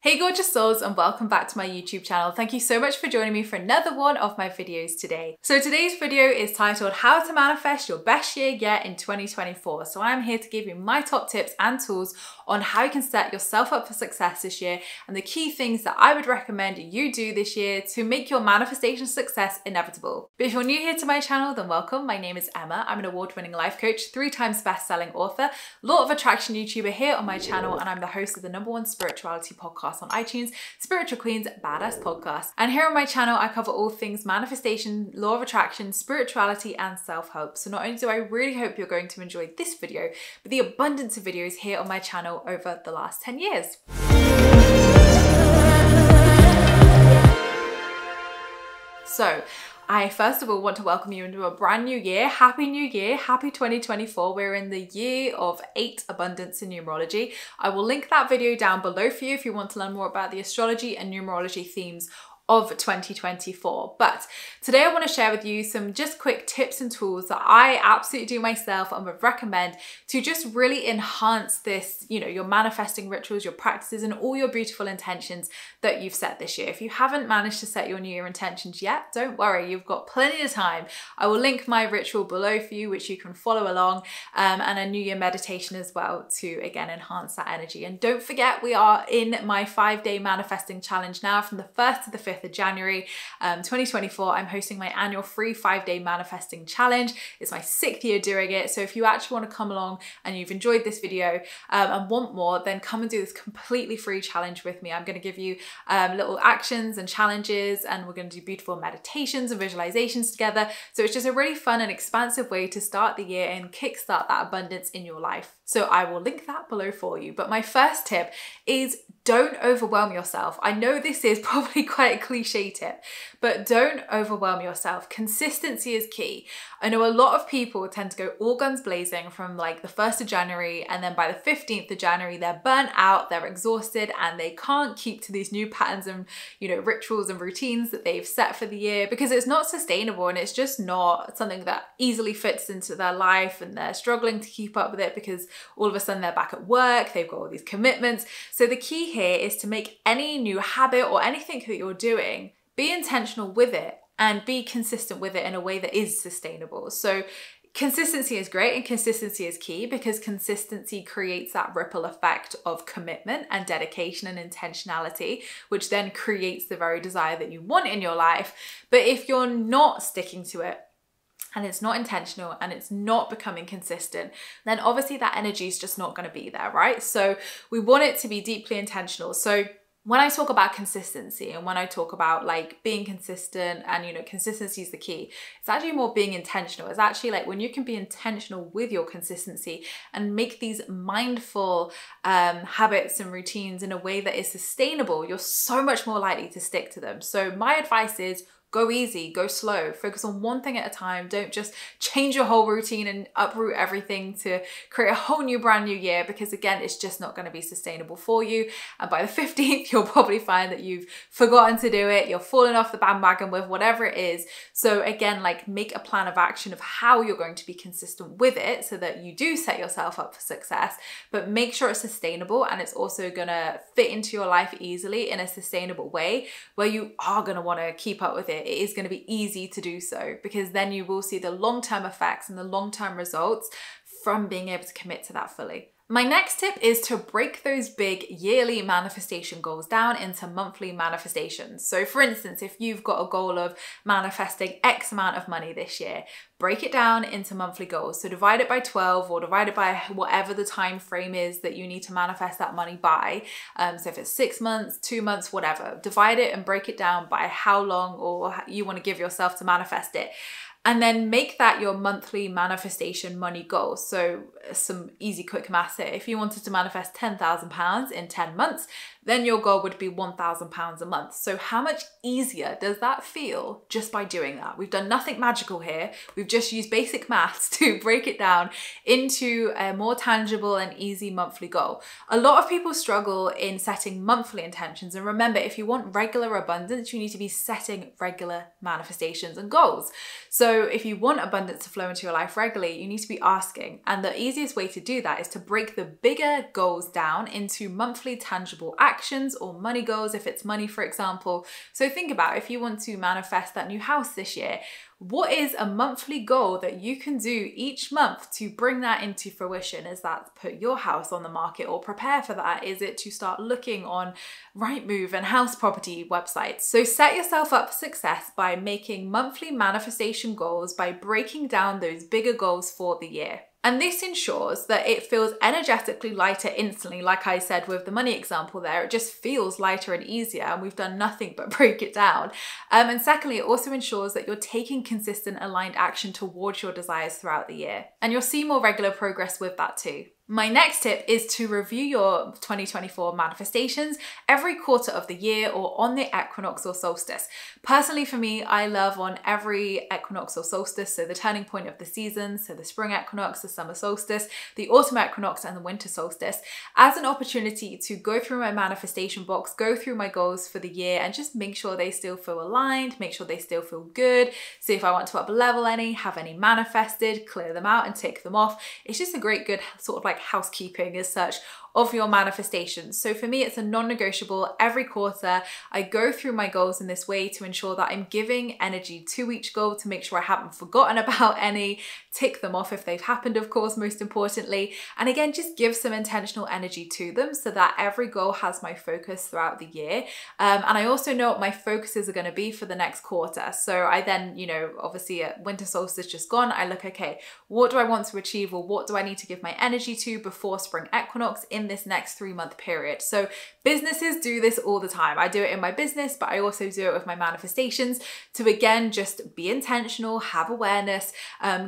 Hey gorgeous souls, and welcome back to my YouTube channel. Thank you so much for joining me for another one of my videos today. So today's video is titled How to Manifest Your Best Year Yet in 2024. So I'm here to give you my top tips and tools on how you can set yourself up for success this year and the key things that I would recommend you do this year to make your manifestation success inevitable. But if you're new here to my channel, then welcome. My name is Emma. I'm an award-winning life coach, 3 times best-selling author, law of attraction YouTuber here on my channel, and I'm the host of the #1 spirituality podcast on iTunes, Spiritual Queen's Badass Podcast. And here on my channel, I cover all things manifestation, law of attraction, spirituality, and self-help. So not only do I really hope you're going to enjoy this video, but the abundance of videos here on my channel over the last 10 years. So, I first of all want to welcome you into a brand new year. Happy New Year, happy 2024. We're in the year of 8 abundance in numerology. I will link that video down below for you if you want to learn more about the astrology and numerology themes of 2024. But today I want to share with you some just quick tips and tools that I absolutely do myself and would recommend to just really enhance this, your manifesting rituals, your practices, and all your beautiful intentions that you've set this year. If you haven't managed to set your New Year intentions yet, don't worry, you've got plenty of time. I will link my ritual below for you, which you can follow along, and a New Year meditation as well to, again, enhance that energy. And don't forget, we are in my 5-day manifesting challenge now from the 1st to the 5th of January 2024. I'm hosting my annual free 5-day manifesting challenge. It's my 6th year doing it. So if you actually want to come along and you've enjoyed this video and want more, then come and do this completely free challenge with me. I'm going to give you little actions and challenges, and we're going to do beautiful meditations and visualizations together. So it's just a really fun and expansive way to start the year and kickstart that abundance in your life. So I will link that below for you. But my first tip is don't overwhelm yourself. I know this is probably quite a cliche tip, but don't overwhelm yourself. Consistency is key. I know a lot of people tend to go all guns blazing from like the 1st of January, and then by the 15th of January, they're burnt out, they're exhausted, and they can't keep to these new patterns and, rituals and routines that they've set for the year because it's not sustainable and it's just not something that easily fits into their life, and they're struggling to keep up with it because all of a sudden they're back at work, they've got all these commitments. So the key here is to make any new habit or anything that you're doing, be intentional with it and be consistent with it in a way that is sustainable. So consistency is great and consistency is key because consistency creates that ripple effect of commitment and dedication and intentionality, which then creates the very desire that you want in your life. But if you're not sticking to it, and it's not intentional and it's not becoming consistent, then obviously that energy is just not going to be there, right? So we want it to be deeply intentional. So when I talk about consistency and when I talk about like being consistent and, consistency is the key, it's actually more being intentional. It's actually like when you can be intentional with your consistency and make these mindful habits and routines in a way that is sustainable, you're so much more likely to stick to them. So my advice is go easy, go slow, focus on one thing at a time. Don't just change your whole routine and uproot everything to create a whole new brand new year, because again, it's just not going to be sustainable for you. And by the 15th, you'll probably find that you've forgotten to do it. You're falling off the bandwagon with whatever it is. So again, like make a plan of action of how you're going to be consistent with it so that you do set yourself up for success, but make sure it's sustainable and it's also going to fit into your life easily in a sustainable way where you are going to want to keep up with it. It is going to be easy to do so because then you will see the long-term effects and the long-term results from being able to commit to that fully. My next tip is to break those big yearly manifestation goals down into monthly manifestations. So for instance, if you've got a goal of manifesting X amount of money this year, break it down into monthly goals. So divide it by 12 or divide it by whatever the time frame is that you need to manifest that money by. So if it's 6 months, 2 months, whatever, divide it and break it down by how long or you want to give yourself to manifest it. And then make that your monthly manifestation money goal. So some easy quick maths here. If you wanted to manifest £10,000 in 10 months, then your goal would be £1,000 a month. So how much easier does that feel just by doing that? We've done nothing magical here. We've just used basic maths to break it down into a more tangible and easy monthly goal. A lot of people struggle in setting monthly intentions. And remember, if you want regular abundance, you need to be setting regular manifestations and goals. So if you want abundance to flow into your life regularly, you need to be asking. And the easiest way to do that is to break the bigger goals down into monthly tangible actions actions or money goals, if it's money, for example. So think about if you want to manifest that new house this year, what is a monthly goal that you can do each month to bring that into fruition? Is that put your house on the market or prepare for that? Is it to start looking on Rightmove and house property websites? So set yourself up for success by making monthly manifestation goals, by breaking down those bigger goals for the year. And this ensures that it feels energetically lighter instantly. Like I said with the money example there, it just feels lighter and easier, and we've done nothing but break it down. And secondly, it also ensures that you're taking consistent aligned action towards your desires throughout the year. And you'll see more regular progress with that too. My next tip is to review your 2024 manifestations every quarter of the year or on the equinox or solstice. Personally for me, I love on every equinox or solstice, so the turning point of the season, so the spring equinox, the summer solstice, the autumn equinox and the winter solstice, as an opportunity to go through my manifestation box, go through my goals for the year and just make sure they still feel aligned, make sure they still feel good. See if I want to up level any, have any manifested, clear them out and tick them off. It's just a great good sort of like housekeeping as such of your manifestations. So for me, it's a non-negotiable. Every quarter, I go through my goals in this way to ensure that I'm giving energy to each goal to make sure I haven't forgotten about any, tick them off if they've happened, of course, most importantly. And again, just give some intentional energy to them so that every goal has my focus throughout the year. And I also know what my focuses are going to be for the next quarter. So I then, obviously at winter solstice just gone, I look, okay, what do I want to achieve or what do I need to give my energy to before spring equinox in this next 3-month period? So businesses do this all the time. I do it in my business, but I also do it with my manifestations to again, just be intentional, have awareness,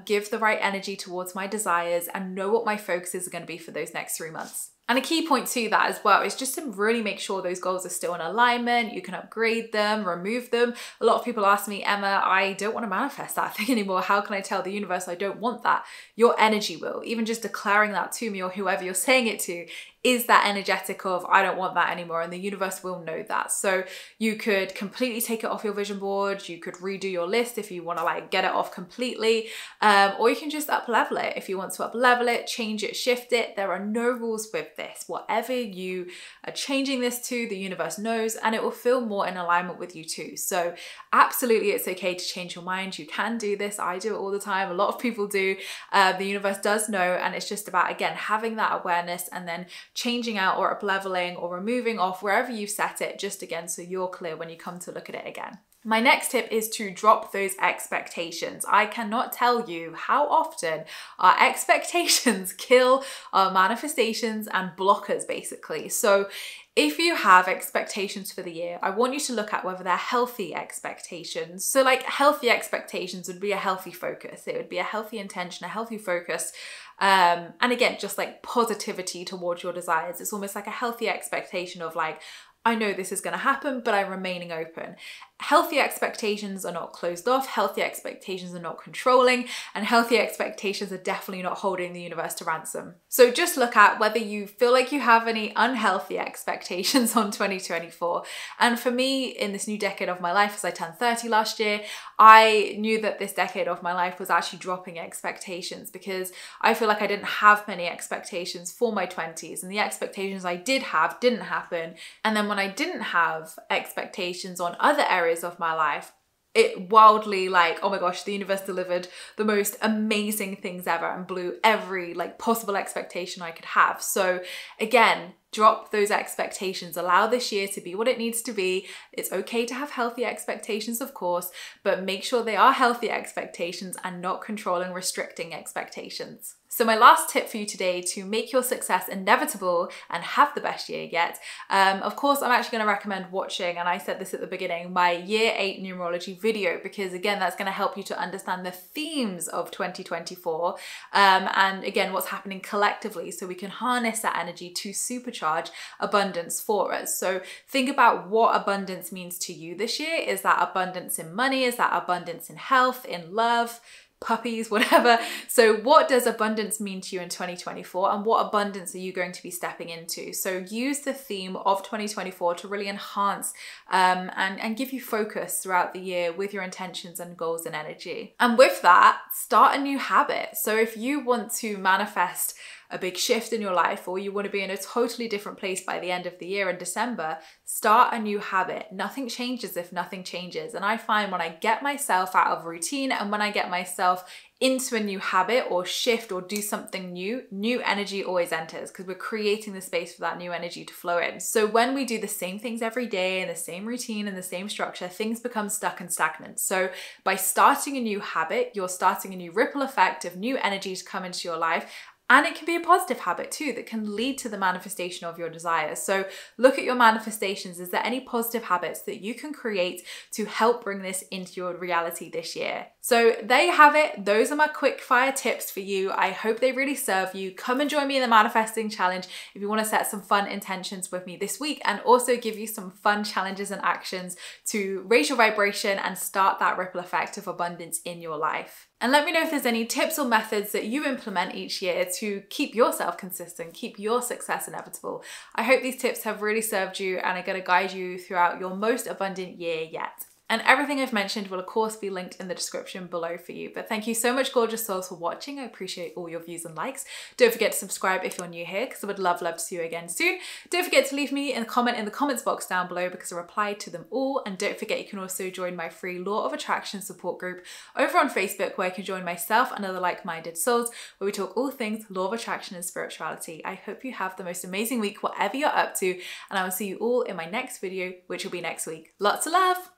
give the right energy towards my desires and know what my focuses are going to be for those next 3 months. And a key point to that as well is just to really make sure those goals are still in alignment. You can upgrade them, remove them. A lot of people ask me, Emma, I don't want to manifest that thing anymore. How can I tell the universe I don't want that? Your energy will. Even just declaring that to me or whoever you're saying it to is that energetic of, I don't want that anymore, and the universe will know that. So you could completely take it off your vision board. You could redo your list if you want to like get it off completely, or you can just up level it. If you want to up level it, change it, shift it, there are no rules with this. Whatever you are changing this to, the universe knows, and it will feel more in alignment with you too. So absolutely, it's okay to change your mind. You can do this. I do it all the time. A lot of people do. The universe does know, and it's just about, again, having that awareness and then changing out or up leveling or removing off wherever you set it, just again, so you're clear when you come to look at it again. My next tip is to drop those expectations. I cannot tell you how often our expectations kill our manifestations and blockers, basically. So if you have expectations for the year, I want you to look at whether they're healthy expectations. So like healthy expectations would be a healthy focus. It would be a healthy intention, a healthy focus. And again, just like positivity towards your desires. It's almost like a healthy expectation of like, I know this is going to happen, but I'm remaining open. Healthy expectations are not closed off, healthy expectations are not controlling, and healthy expectations are definitely not holding the universe to ransom. So just look at whether you feel like you have any unhealthy expectations on 2024. And for me, in this new decade of my life, as I turned 30 last year, I knew that this decade of my life was actually dropping expectations because I feel like I didn't have many expectations for my 20s, and the expectations I did have didn't happen. And then when I didn't have expectations on other areas of my life, it wildly like, oh my gosh, the universe delivered the most amazing things ever and blew every like possible expectation I could have. So again, drop those expectations. Allow this year to be what it needs to be. It's okay to have healthy expectations, of course, but make sure they are healthy expectations and not controlling, restricting expectations. So my last tip for you today to make your success inevitable and have the best year yet, of course, I'm actually going to recommend watching, and I said this at the beginning, my Year 8 numerology video, because again, that's going to help you to understand the themes of 2024 and again, what's happening collectively so we can harness that energy to supercharge abundance for us. So think about what abundance means to you this year. Is that abundance in money? Is that abundance in health, in love, puppies, whatever? So what does abundance mean to you in 2024, and what abundance are you going to be stepping into? So use the theme of 2024 to really enhance and give you focus throughout the year with your intentions and goals and energy. And with that, start a new habit. So if you want to manifest a big shift in your life, or you want to be in a totally different place by the end of the year in December, start a new habit. Nothing changes if nothing changes. And I find when I get myself out of routine and when I get myself into a new habit or shift or do something new energy always enters, because we're creating the space for that new energy to flow in. So when we do the same things every day and the same routine and the same structure, things become stuck and stagnant. So by starting a new habit, you're starting a new ripple effect of new energy to come into your life. And it can be a positive habit too that can lead to the manifestation of your desires. So look at your manifestations. Is there any positive habits that you can create to help bring this into your reality this year? So there you have it. Those are my quick fire tips for you. I hope they really serve you. Come and join me in the manifesting challenge if you want to set some fun intentions with me this week, and also give you some fun challenges and actions to raise your vibration and start that ripple effect of abundance in your life. And let me know if there's any tips or methods that you implement each year to keep yourself consistent, keep your success inevitable. I hope these tips have really served you and are going to guide you throughout your most abundant year yet. And everything I've mentioned will of course be linked in the description below for you. But thank you so much, gorgeous souls, for watching. I appreciate all your views and likes. Don't forget to subscribe if you're new here, because I would love to see you again soon. Don't forget to leave me a comment in the comments box down below, because I reply to them all. And don't forget you can also join my free Law of Attraction support group over on Facebook, where you can join myself and other like-minded souls, where we talk all things Law of Attraction and spirituality. I hope you have the most amazing week, whatever you're up to, and I will see you all in my next video, which will be next week. Lots of love!